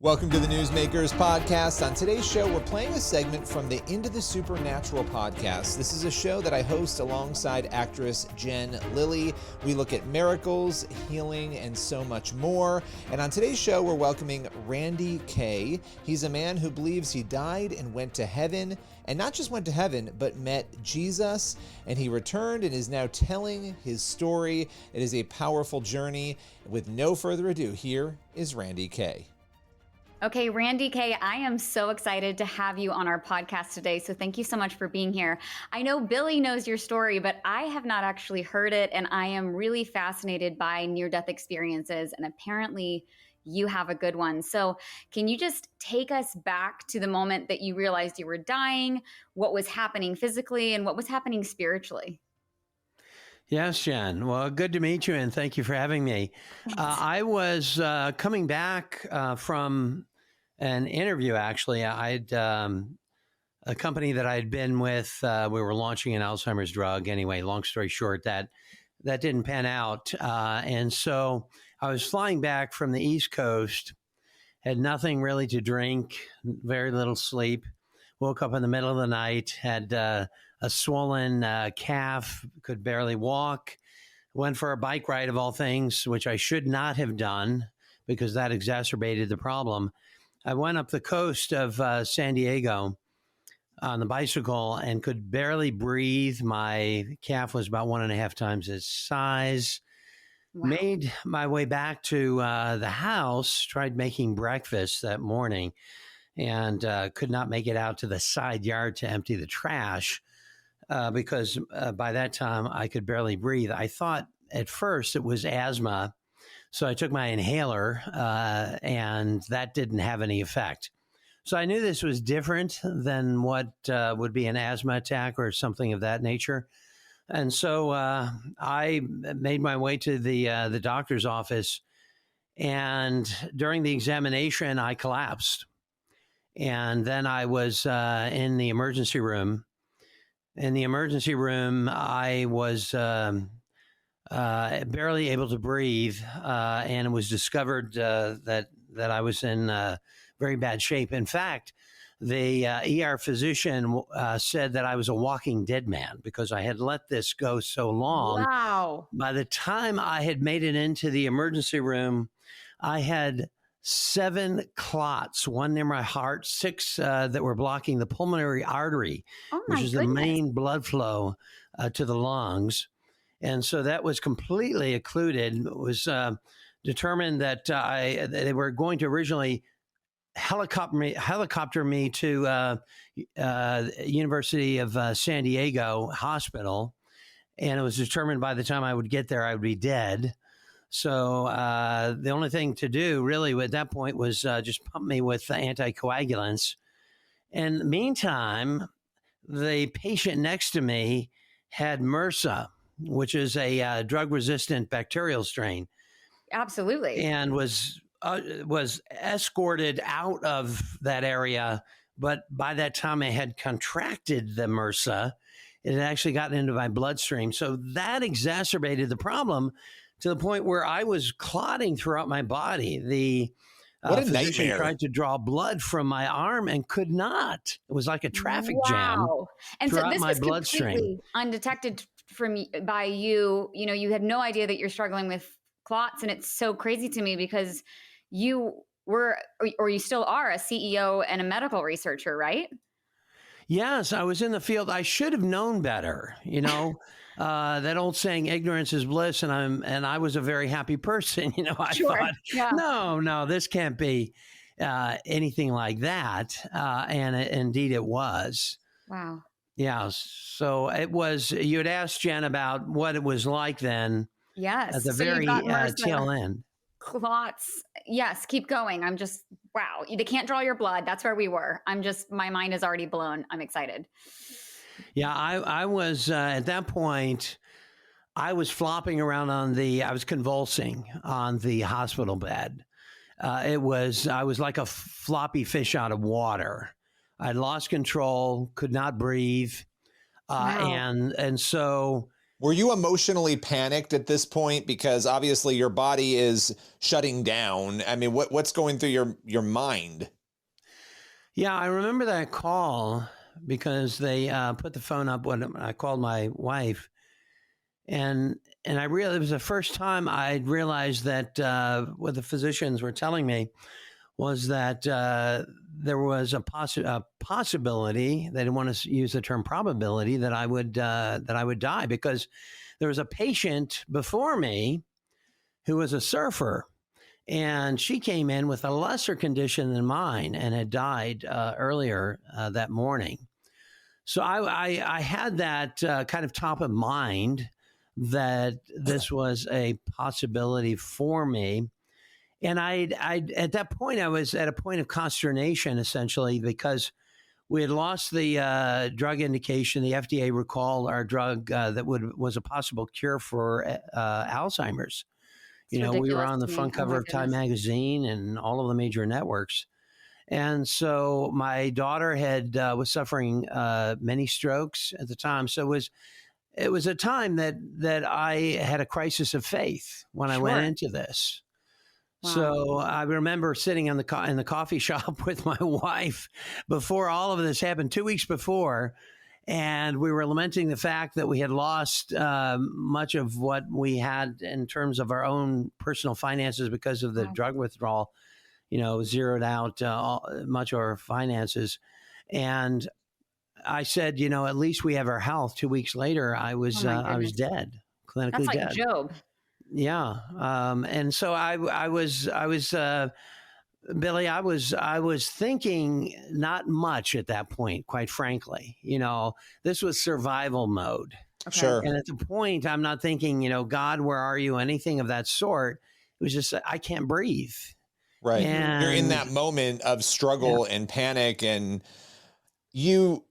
Welcome to the Newsmakers podcast. On today's show, we're playing a segment from the Into the Supernatural podcast. This is a show that I host alongside actress Jen Lilley. We look at miracles, healing, and so much more. And on today's show, we're welcoming Randy Kay. He's a man who believes he died and went to heaven, and not just went to heaven, but met Jesus, and he returned and is now telling his story. It is a powerful journey. With no further ado, here is Randy Kay. Okay, Randy Kay, I am so excited to have you on our podcast today. So thank you so much for being here. I know Billy knows your story, but I have not actually heard it. And I am really fascinated by near-death experiences. And apparently you have a good one. So can you just take us back to the moment that you realized you were dying, what was happening physically, and what was happening spiritually? Yes, Jen. Well, good to meet you, and thank you for having me. I was coming back from an interview, actually. I'd a company that I'd been with, we were launching an Alzheimer's drug. Anyway, long story short, that didn't pan out. And so I was flying back from the East Coast, had nothing really to drink, very little sleep. Woke up in the middle of the night, had a swollen calf, could barely walk. Went for a bike ride of all things, which I should not have done because that exacerbated the problem. I went up the coast of San Diego on the bicycle and could barely breathe. My calf was about 1.5 times its size. Wow. Made my way back to the house, tried making breakfast that morning, and could not make it out to the side yard to empty the trash because by that time I could barely breathe. I thought at first it was asthma, so I took my inhaler and that didn't have any effect. So I knew this was different than what would be an asthma attack or something of that nature. And so I made my way to the doctor's office, and during the examination I collapsed. And then I was in the emergency room. In the emergency room, I was barely able to breathe, and it was discovered that I was in very bad shape. In fact, the ER physician said that I was a walking dead man because I had let this go so long. Wow. By the time I had made it into the emergency room, I had 7 clots, one near my heart, 6 that were blocking the pulmonary artery, which is the main blood flow to the lungs. And so that was completely occluded. It was determined that they were going to originally helicopter me to University of San Diego Hospital. And it was determined by the time I would get there, I would be dead. So the only thing to do really at that point was just pump me with anticoagulants. And meantime, the patient next to me had MRSA, which is a drug-resistant bacterial strain. Absolutely. And was escorted out of that area. But by that time, I had contracted the MRSA. It had actually gotten into my bloodstream. So that exacerbated the problem to the point where I was clotting throughout my body. The physician tried to draw blood from my arm and could not. It was like a traffic jam and throughout so this my was bloodstream. Completely undetected by you. You know, you had no idea that you're struggling with clots, and it's so crazy to me because you were, or you still are, a CEO and a medical researcher, right? Yes, I was in the field. I should have known better. You know, that old saying, "Ignorance is bliss," and I was a very happy person. You know, I thought, no, this can't be anything like that, and indeed it was. Wow. Yeah. So it was. You had asked Jen about what it was like then. Yes. At the very tail end. Clots. Yes. Keep going. I'm just, wow. They can't draw your blood. That's where we were. My mind is already blown. I'm excited. Yeah. I was, at that point, I was flopping around I was convulsing on the hospital bed. I was like a floppy fish out of water. I'd lost control, could not breathe. Wow. And so Were you emotionally panicked at this point? Because obviously your body is shutting down. I mean, what's going through your mind? Yeah, I remember that call because they put the phone up when I called my wife, and I realized it was the first time I'd realized that what the physicians were telling me was that there was a possibility. They didn't want to use the term probability that I would die, because there was a patient before me who was a surfer, and she came in with a lesser condition than mine and had died earlier that morning. So I had that kind of top of mind that this was a possibility for me. And I at that point, I was at a point of consternation, essentially, because we had lost the drug indication. The FDA recalled our drug that was a possible cure for Alzheimer's. It's We were ridiculous on the to me. front Oh cover my of Time goodness. magazine and all of the major networks. And so my daughter was suffering many strokes at the time. So it was a time that I had a crisis of faith when I went Sure. into this. Wow. So I remember sitting in the coffee shop with my wife before all of this happened, 2 weeks before, and we were lamenting the fact that we had lost much of what we had in terms of our own personal finances because of the Wow. drug withdrawal. Zeroed out much of our finances, and I said, at least we have our health. 2 weeks later, I Oh was my I was goodness. dead, That's clinically like dead. Job. Yeah, and so I was Billy. I was thinking not much at that point, quite frankly. This was survival mode, Okay. Sure. and at the point, I'm not thinking, God, where are you? Anything of that sort. It was just I can't breathe, Right. Mhm. You're in and that moment of yeah, struggle and panic, and you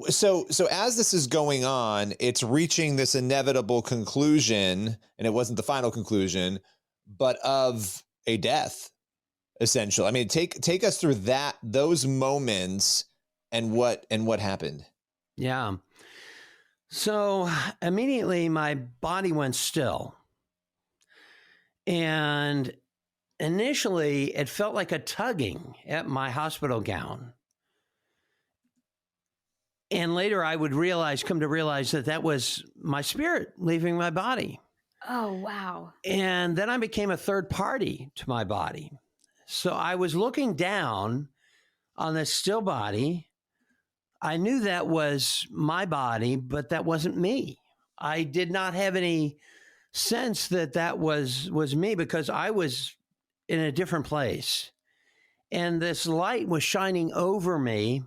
so as this is going on, it's reaching this inevitable conclusion, and it wasn't the final conclusion, but of a death, essentially. I mean, take us through those moments and what happened. yeah. So immediately my body went still. And initially it felt like a tugging at my hospital gown. And later I would come to realize that was my spirit leaving my body. Oh, wow. And then I became a third party to my body. So I was looking down on this still body. I knew that was my body, but that wasn't me. I did not have any sense that was me, because I was in a different place, and this light was shining over me,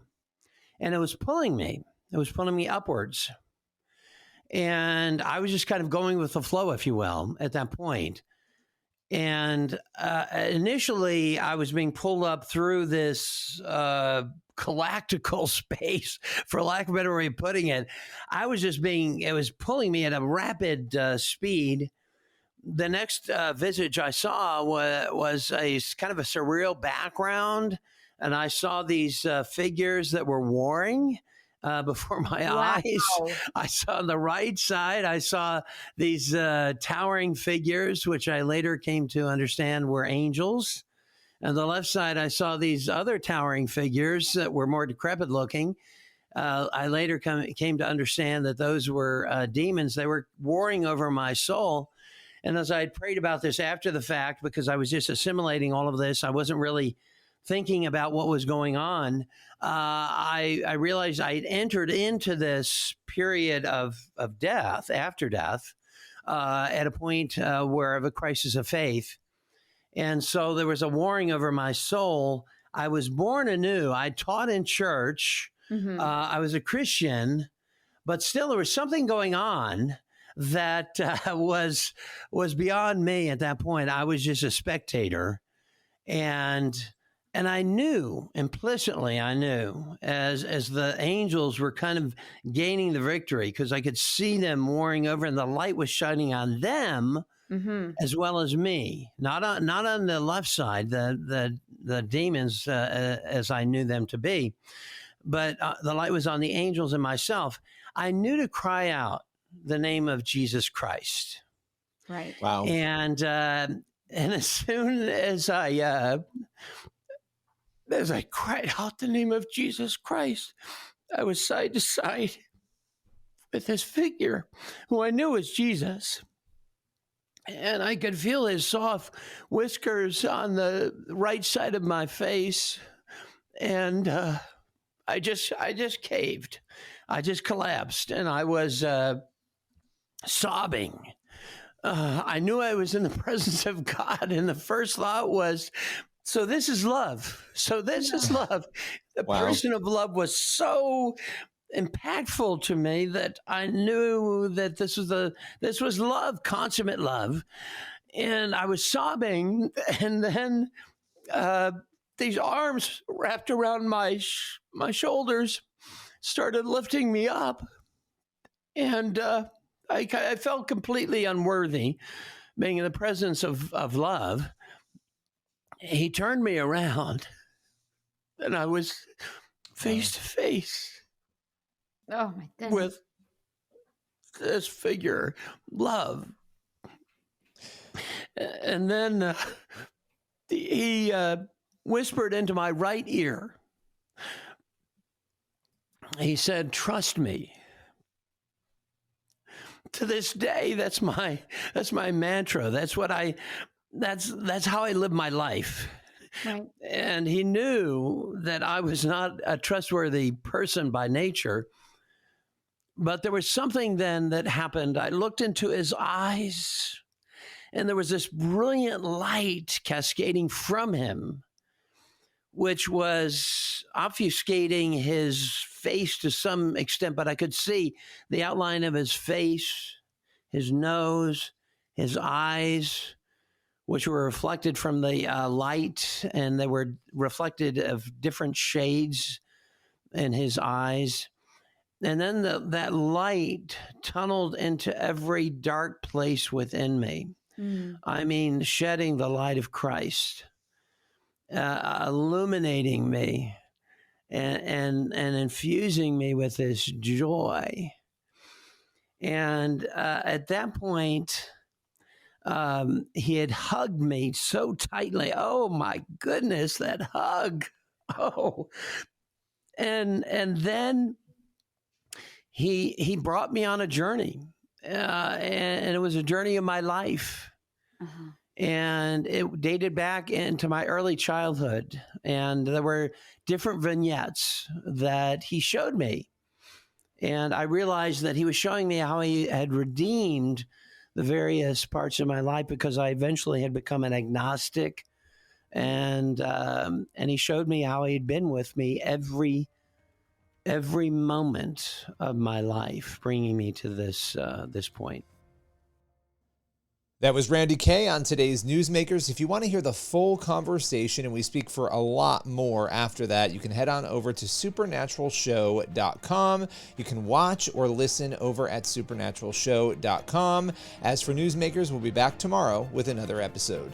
and it was pulling me. It was pulling me upwards, and I was just kind of going with the flow, if you will, at that point. And initially, I was being pulled up through this galactical space, for lack of a better way of putting it. It was pulling me at a rapid speed. The next visage I saw was a kind of a surreal background, and I saw these figures that were warring before my eyes. Wow. I saw on the right side, I saw these towering figures, which I later came to understand were angels. And the left side, I saw these other towering figures that were more decrepit looking. I later came to understand that those were demons. They were warring over my soul. And as I had prayed about this after the fact, because I was just assimilating all of this, I wasn't really thinking about what was going on. I realized I had entered into this period of death, after death, at a point where of a crisis of faith. And so there was a warring over my soul. I was born anew. I taught in church. Mhm. I was a Christian, but still there was something going on that was beyond me at that point. I was just a spectator, and I knew implicitly. I knew as the angels were kind of gaining the victory, because I could see them warring over, and the light was shining on them Mhm. as well as me. Not on the left side, the demons as I knew them to be, but the light was on the angels and myself. I knew to cry out. the name of Jesus Christ. Right. Wow. And as soon as I cried out the name of Jesus Christ, I was side to side with this figure who I knew was Jesus. And I could feel his soft whiskers on the right side of my face. And I just caved. I just collapsed, and I was sobbing. I knew I was in the presence of God, and the first thought was, so this is love. So this is love. The Wow. person of love was so impactful to me that I knew that this was love, consummate love. And I was sobbing, and then these arms wrapped around my shoulders started lifting me up, and I felt completely unworthy being in the presence of love. He turned me around, and I was face to face Oh my goodness. with this figure, love. And then he whispered into my right ear. He said, "Trust me." To this day, that's my mantra. That's how I live my life. Right. And he knew that I was not a trustworthy person by nature. But there was something then that happened. I looked into his eyes, and there was this brilliant light cascading from him, which was obfuscating his face to some extent, but I could see the outline of his face, his nose, his eyes, which were reflected from the light, and they were reflected of different shades in his eyes. And then that light tunneled into every dark place within me. I mean, shedding the light of Christ, illuminating me, and infusing me with this joy. And at that point, he had hugged me so tightly. Oh my goodness, that hug! Oh, and then he brought me on a journey, and it was a journey of my life. Uh-huh. And it dated back into my early childhood. And there were different vignettes that he showed me. And I realized that he was showing me how he had redeemed the various parts of my life, because I eventually had become an agnostic. And he showed me how he'd been with me every moment of my life, bringing me to this point. That was Randy Kay on today's Newsmakers. If you want to hear the full conversation, and we speak for a lot more after that, you can head on over to supernaturalshow.com. You can watch or listen over at supernaturalshow.com. As for Newsmakers, we'll be back tomorrow with another episode.